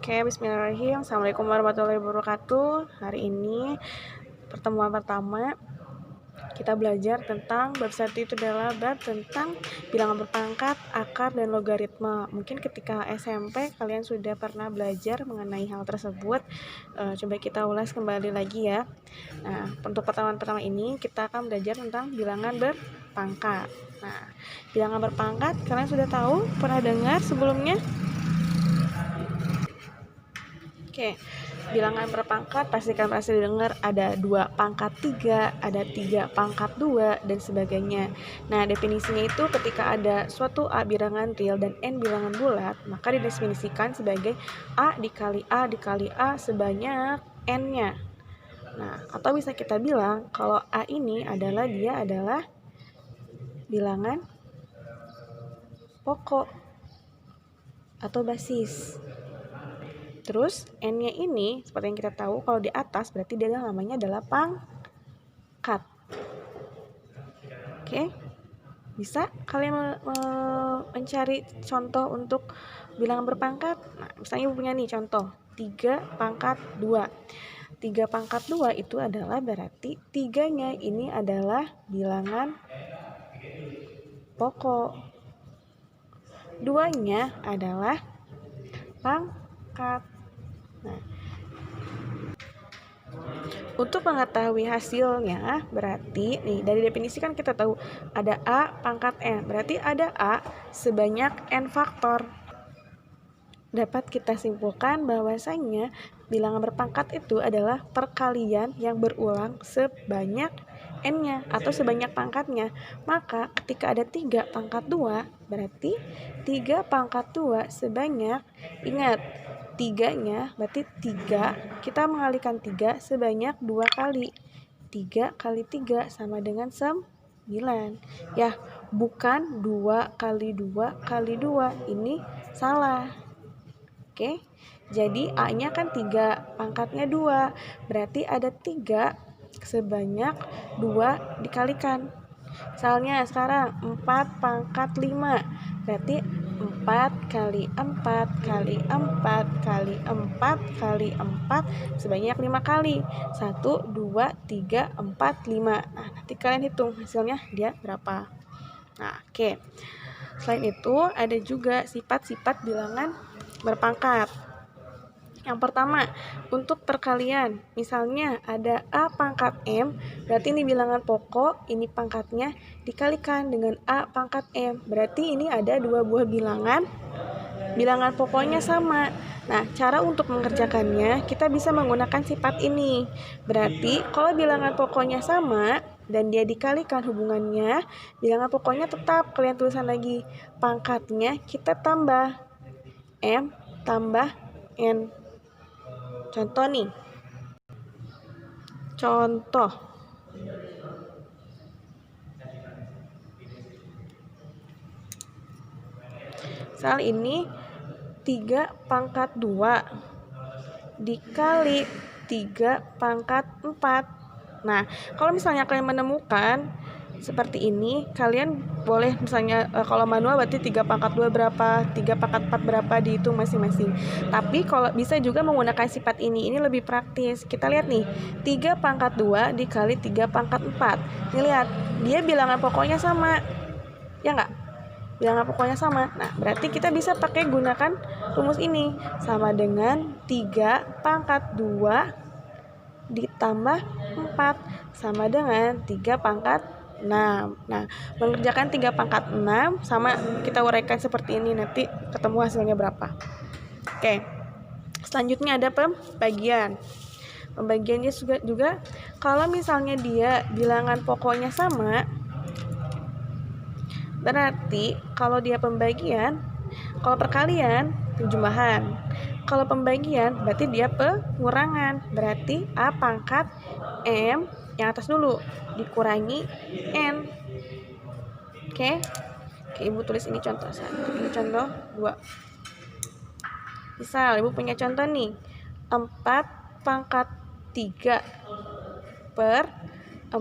Oke, bismillahirrahmanirrahim. Assalamualaikum warahmatullahi wabarakatuh. Hari ini pertemuan pertama kita belajar tentang bab 1 itu adalah bab tentang bilangan berpangkat, akar, dan logaritma. Mungkin ketika SMP kalian sudah pernah belajar mengenai hal tersebut. Coba kita ulas kembali lagi ya. Nah, untuk pertemuan pertama ini kita akan belajar tentang bilangan berpangkat. Nah, bilangan berpangkat kalian sudah tahu, pernah dengar sebelumnya? Oke, bilangan berpangkat pastikan pasti dengar ada 2 pangkat 3, ada 3 pangkat 2, dan sebagainya. Nah, definisinya itu ketika ada suatu A bilangan real dan N bilangan bulat, maka didefinisikan sebagai A dikali A dikali A sebanyak N-nya. Nah, atau bisa kita bilang kalau A ini dia adalah bilangan pokok atau basis. Terus N-nya ini seperti yang kita tahu kalau di atas berarti dia namanya adalah pangkat. Oke. Bisa kalian mencari contoh untuk bilangan berpangkat? Nah, misalnya Ibu punya nih contoh 3 pangkat 2. 3 pangkat 2 itu adalah berarti 3-nya ini adalah bilangan pokok. 2-nya adalah pangkat. Nah, untuk mengetahui hasilnya berarti nih dari definisi kan kita tahu ada A pangkat N, berarti ada A sebanyak N faktor. Dapat kita simpulkan bahwasanya bilangan berpangkat itu adalah perkalian yang berulang sebanyak N-nya atau sebanyak pangkatnya. Maka ketika ada 3 pangkat 2 berarti 3 pangkat 2 sebanyak, ingat 3-nya berarti 3, kita mengalihkan 3 sebanyak 2 kali. 3 kali 3 sama dengan 9. Ya, bukan 2 kali 2 kali 2. Ini salah. Oke, jadi A-nya kan 3, pangkatnya 2. Berarti ada 3 sebanyak 2 dikalikan. Misalnya sekarang 4 pangkat 5. Berarti 4 kali 4 kali 4 kali 4 kali 4 sebanyak 5 kali. 1, 2, 3, 4, 5. Nah, nanti kalian hitung hasilnya dia berapa. Nah, oke. Selain itu ada juga sifat-sifat bilangan berpangkat. Yang pertama, untuk perkalian. Misalnya ada A pangkat M, berarti ini bilangan pokok, ini pangkatnya dikalikan dengan A pangkat M. Berarti ini ada 2 buah bilangan pokoknya sama. Nah, cara untuk mengerjakannya kita bisa menggunakan sifat ini. Berarti kalau bilangan pokoknya sama dan dia dikalikan hubungannya, bilangan pokoknya tetap kalian tulisan lagi. Pangkatnya kita tambah M tambah N. Contoh nih. Contoh. Misal ini 3 pangkat 2 dikali 3 pangkat 4. Nah, kalau misalnya kalian menemukan seperti ini, kalian boleh misalnya kalau manual berarti 3 pangkat 2 berapa, 3 pangkat 4 berapa, dihitung masing-masing. Tapi kalau bisa juga menggunakan sifat ini lebih praktis. Kita lihat nih, 3 pangkat 2 dikali 3 pangkat 4. Nih lihat, dia bilangan pokoknya sama. Ya enggak? Bilangan pokoknya sama. Nah, berarti kita bisa pakai gunakan rumus ini. Sama dengan 3 pangkat 2 ditambah 4 sama dengan 3 pangkat 6. Nah, mengerjakan 3 pangkat 6 sama kita uraikan seperti ini, nanti ketemu hasilnya berapa. Oke. Selanjutnya ada pembagian. Pembagiannya juga kalau misalnya dia bilangan pokoknya sama, berarti kalau dia pembagian, kalau perkalian penjumlahan. Kalau pembagian berarti dia pengurangan. Berarti A pangkat M yang atas dulu dikurangi N. Oke, Ibu tulis ini contoh 1, ini contoh 2. Misal Ibu punya contoh nih, 4 pangkat 3 per 4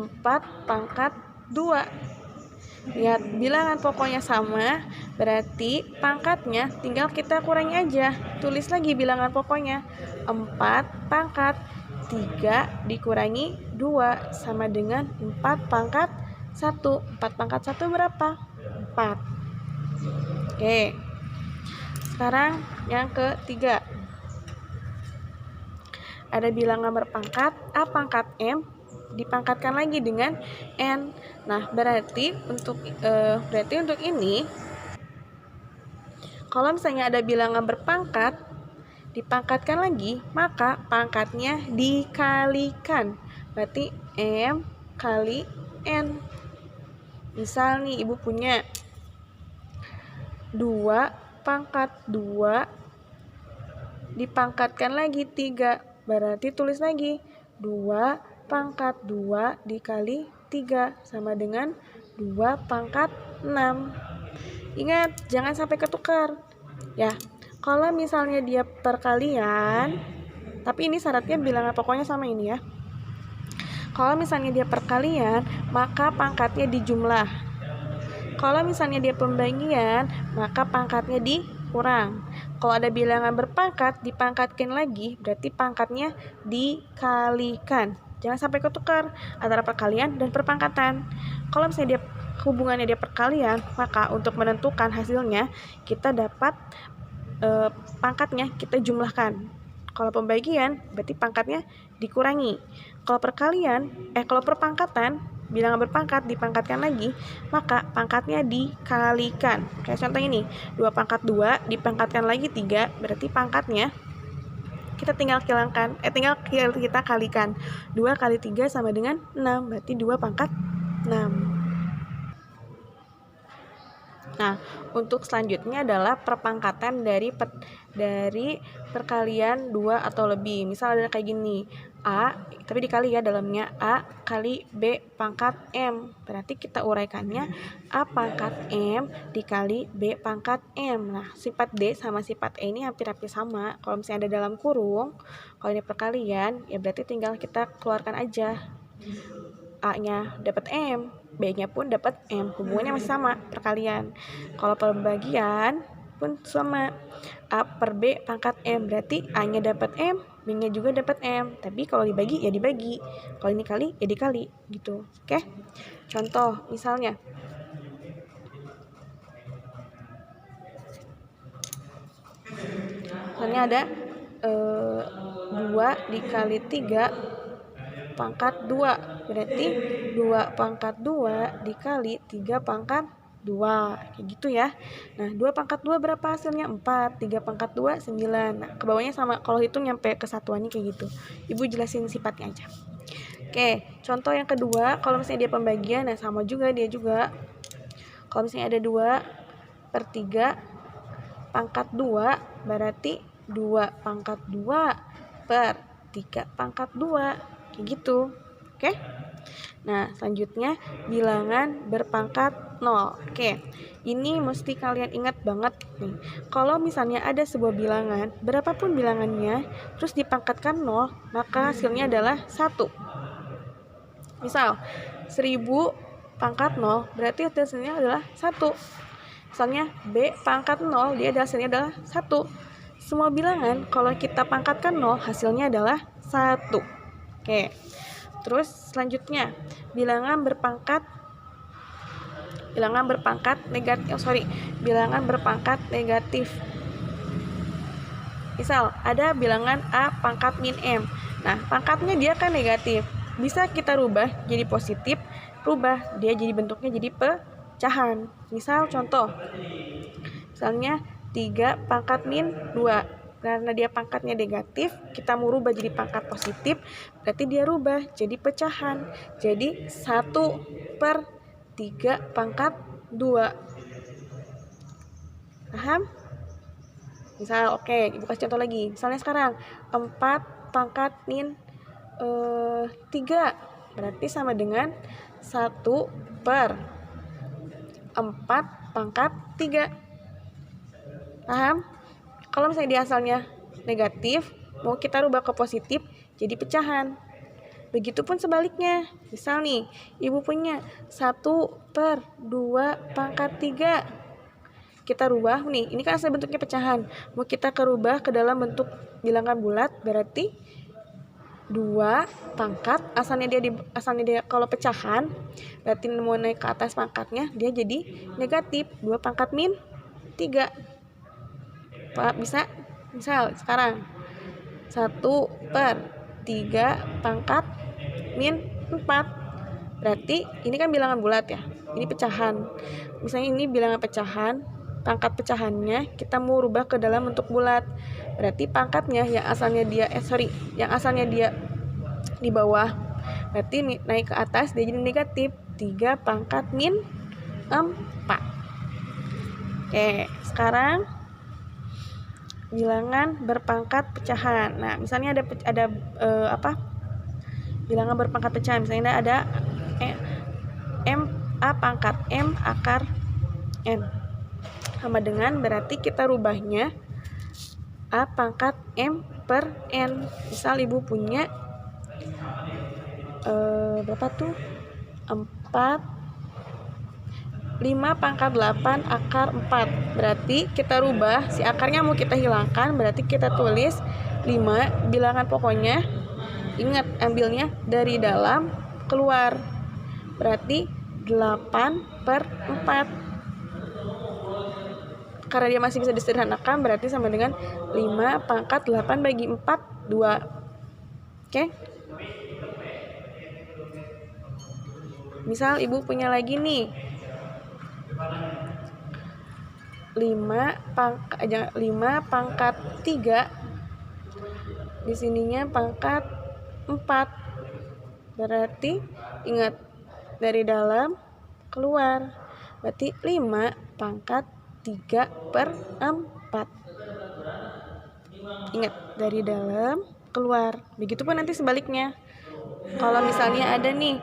pangkat 2. Lihat, bilangan pokoknya sama, berarti pangkatnya tinggal kita kurangi aja. Tulis lagi bilangan pokoknya. 4 pangkat 3 dikurangi 2 sama dengan 4 pangkat 1. 4 pangkat 1 berapa? 4. Oke. Sekarang yang ketiga. Ada bilangan berpangkat A pangkat M dipangkatkan lagi dengan N. Nah, berarti untuk ini, kalau misalnya ada bilangan berpangkat dipangkatkan lagi, maka pangkatnya dikalikan. Berarti M kali N. Misal nih, Ibu punya 2 pangkat 2 dipangkatkan lagi 3. Berarti tulis lagi 2 pangkat 2 dikali 3 sama dengan 2 pangkat 6. Ingat, jangan sampai ketukar. Ya, kalau misalnya dia perkalian, tapi ini syaratnya bilangan pokoknya sama ini ya. Kalau misalnya dia perkalian, maka pangkatnya dijumlah. Kalau misalnya dia pembagian, maka pangkatnya dikurang. Kalau ada bilangan berpangkat, dipangkatkan lagi, berarti pangkatnya dikalikan. Jangan sampai ketukar antara perkalian dan perpangkatan. Kalau misalnya hubungannya dia perkalian, maka untuk menentukan hasilnya, kita dapat pangkatnya kita jumlahkan. Kalau pembagian, berarti pangkatnya dikurangi. Kalau perpangkatan, bilangan berpangkat dipangkatkan lagi, maka pangkatnya dikalikan. Kayak contoh ini, 2 pangkat 2 dipangkatkan lagi 3, berarti pangkatnya kita tinggal kita kalikan. 2 kali 3 sama dengan 6, berarti 2 pangkat 6. Nah, untuk selanjutnya adalah perpangkatan dari perkalian 2 atau lebih. Misal ada kayak gini, A, tapi dikali ya dalamnya, A kali B pangkat M. Berarti kita uraikannya A pangkat M dikali B pangkat M. Nah, sifat D sama sifat E ini hampir-hampir sama. Kalau misalnya ada dalam kurung, kalau ini perkalian, ya berarti tinggal kita keluarkan aja. A-nya dapat M, B-nya pun dapat M. Hubungannya masih sama, perkalian. Kalau pembagian pun sama. A per B pangkat M, berarti A-nya dapat M, B-nya juga dapat M. Tapi kalau dibagi, ya dibagi. Kalau ini kali, ya dikali. Gitu. Oke? Contoh, misalnya. Misalnya ada 2 dikali 3 pangkat 2, berarti 2 pangkat 2 dikali 3 pangkat 2, kayak gitu ya. Nah, 2 pangkat 2 berapa hasilnya? 4, 3 pangkat 2, 9. Nah, ke bawahnya sama, kalau hitung nyampe kesatuannya kayak gitu. Ibu jelasin sifatnya aja. Oke, contoh yang kedua, kalau misalnya dia pembagian, nah sama juga dia juga. Kalau misalnya ada 2 per 3 pangkat 2, berarti 2 pangkat 2 per 3 pangkat 2. Kayak gitu. Oke? Nah, selanjutnya bilangan berpangkat 0. Oke. Ini mesti kalian ingat banget nih. Kalau misalnya ada sebuah bilangan, berapapun bilangannya, terus dipangkatkan 0, maka hasilnya adalah 1. Misal, 1000 pangkat 0, berarti hasilnya adalah 1. Misalnya, B pangkat 0, dia hasilnya adalah 1. Semua bilangan, kalau kita pangkatkan 0, hasilnya adalah 1. Oke, terus selanjutnya bilangan berpangkat negatif. Misal ada bilangan A pangkat min M. Nah, pangkatnya dia kan negatif. Bisa kita rubah jadi positif, dia jadi bentuknya jadi pecahan. Misal contoh, misalnya 3 pangkat min 2. Karena dia pangkatnya negatif, kita mau rubah jadi pangkat positif, berarti dia rubah jadi pecahan. Jadi 1 per 3 pangkat 2. Paham? Misal, oke, Ibu kasih contoh lagi. Misalnya sekarang, 4 pangkat min 3. Berarti sama dengan 1 per 4 pangkat 3. Paham? Kalau misalnya dia asalnya negatif, mau kita rubah ke positif, jadi pecahan. Begitupun sebaliknya. Misal nih, ibu punya 1/2 pangkat 3. Kita rubah nih, ini kan asal bentuknya pecahan. Mau kita rubah ke dalam bentuk bilangan bulat, berarti 2 pangkat, asalnya dia kalau pecahan, berarti mau naik ke atas pangkatnya, dia jadi negatif. 2 pangkat min 3. Pak, bisa? Misal sekarang 1/3 pangkat min 4. Berarti ini kan bilangan bulat ya, ini pecahan. Misalnya ini bilangan pecahan, pangkat pecahannya kita mau rubah ke dalam bentuk bulat. Berarti pangkatnya yang asalnya dia di bawah, berarti naik ke atas dia jadi negatif. 3 pangkat min 4. Oke, sekarang bilangan berpangkat pecahan. Nah, misalnya ada bilangan berpangkat pecahan. Misalnya ada A pangkat M akar N. Sama dengan berarti kita rubahnya A pangkat M per N. Misal ibu punya berapa tuh? 5 pangkat 8 akar 4. Berarti kita rubah, si akarnya mau kita hilangkan, berarti kita tulis 5 bilangan pokoknya. Ingat, ambilnya dari dalam keluar. Berarti 8/4. Karena dia masih bisa disederhanakan, berarti sama dengan 5 pangkat 8 bagi 4, 2. Oke? Misal ibu punya lagi nih 5 pangkat 3. Di sininya pangkat 4. Berarti ingat, dari dalam keluar. Berarti 5 pangkat 3/4. Ingat, dari dalam keluar. Begitupun nanti sebaliknya. Kalau misalnya ada nih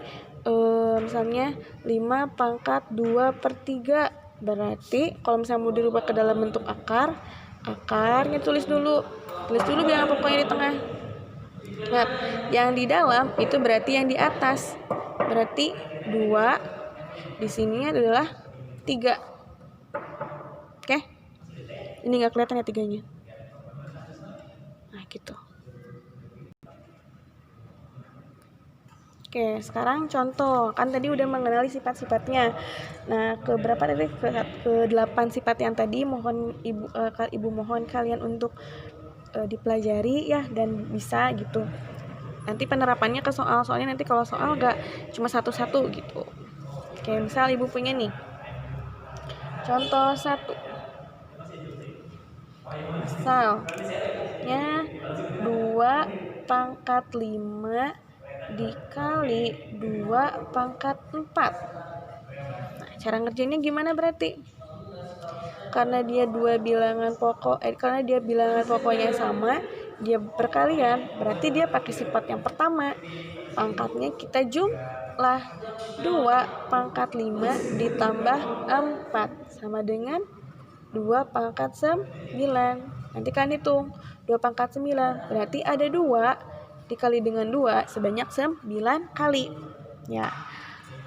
misalnya 5 pangkat 2/3. Berarti kalau misalnya mau dirubah ke dalam bentuk akarnya tulis dulu bilangan pokoknya di tengah. Nah, yang di dalam itu berarti yang di atas. Berarti 2 di sini adalah 3. Oke? Ini nggak kelihatan ya 3-nya. Nah, gitu. Oke, sekarang contoh. Kan tadi udah mengenali sifat-sifatnya. Nah, ke 8 sifat yang tadi mohon ibu mohon kalian untuk dipelajari ya, dan bisa gitu. Nanti penerapannya ke soalnya nanti kalau soal nggak cuma satu-satu gitu. Oke, misal ibu punya nih. Contoh 1. Misalnya 2 pangkat 5 dikali 2 pangkat 4. Nah, cara ngerjainnya gimana berarti? Karena dia bilangan pokoknya sama, dia berkalian, berarti dia pakai sifat yang pertama. Pangkatnya kita jumlah. 2 pangkat 5 ditambah 4 sama dengan 2 pangkat 9. Nanti kan hitung 2 pangkat 9, berarti ada 2 dikali dengan 2 sebanyak 9 kali. Ya.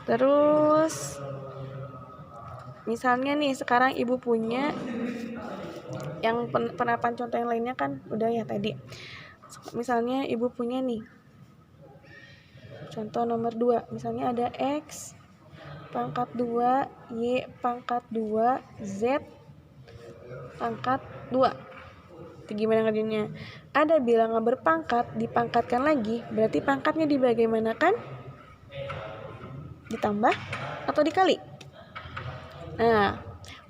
Terus misalnya nih sekarang ibu punya yang penerapan contoh yang lainnya kan udah ya tadi. Misalnya ibu punya nih contoh nomor 2. Misalnya ada X pangkat 2, Y pangkat 2, Z pangkat 2. Itu gimana ngerjainnya? Ada bilangan berpangkat, dipangkatkan lagi, berarti pangkatnya dibagaimanakan? Ditambah atau dikali? Nah,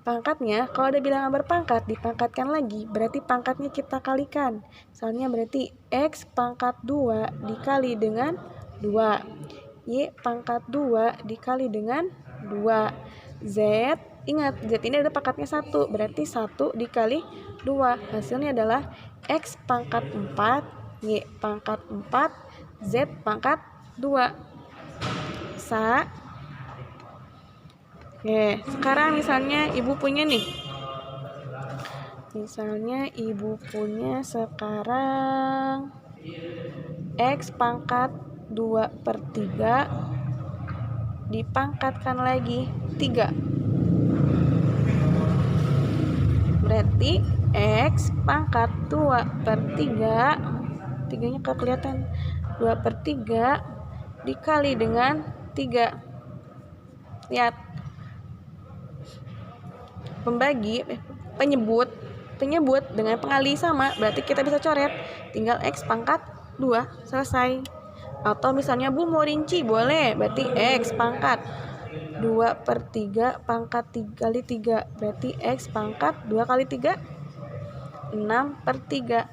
pangkatnya kalau ada bilangan berpangkat dipangkatkan lagi, berarti pangkatnya kita kalikan. Misalnya berarti X pangkat 2 dikali dengan 2, Y pangkat 2 dikali dengan 2, Z, ingat Z ini ada pangkatnya 1, berarti 1 dikali 2, hasilnya adalah X pangkat 4, Y pangkat 4, Z pangkat 2. Bisa? Oke, sekarang misalnya ibu punya nih. Misalnya ibu punya sekarang X pangkat 2/3 dipangkatkan lagi 3. Berarti X pangkat 2/3, 3-nya kelihatan, 2/3 dikali dengan 3. Lihat, penyebut dengan pengali sama, berarti kita bisa coret, tinggal X pangkat 2, selesai. Atau misalnya Bu mau rinci, boleh, berarti X pangkat 2/3 pangkat 3 kali 3, berarti X pangkat 2 kali 3, 6/3.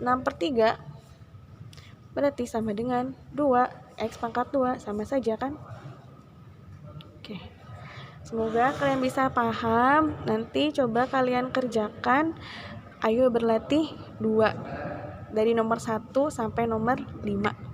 6/3 berarti sama dengan 2, X pangkat 2, sama saja kan? Oke. Semoga kalian bisa paham. Nanti coba kalian kerjakan. Ayo berlatih 2 dari nomor 1 sampai nomor 5.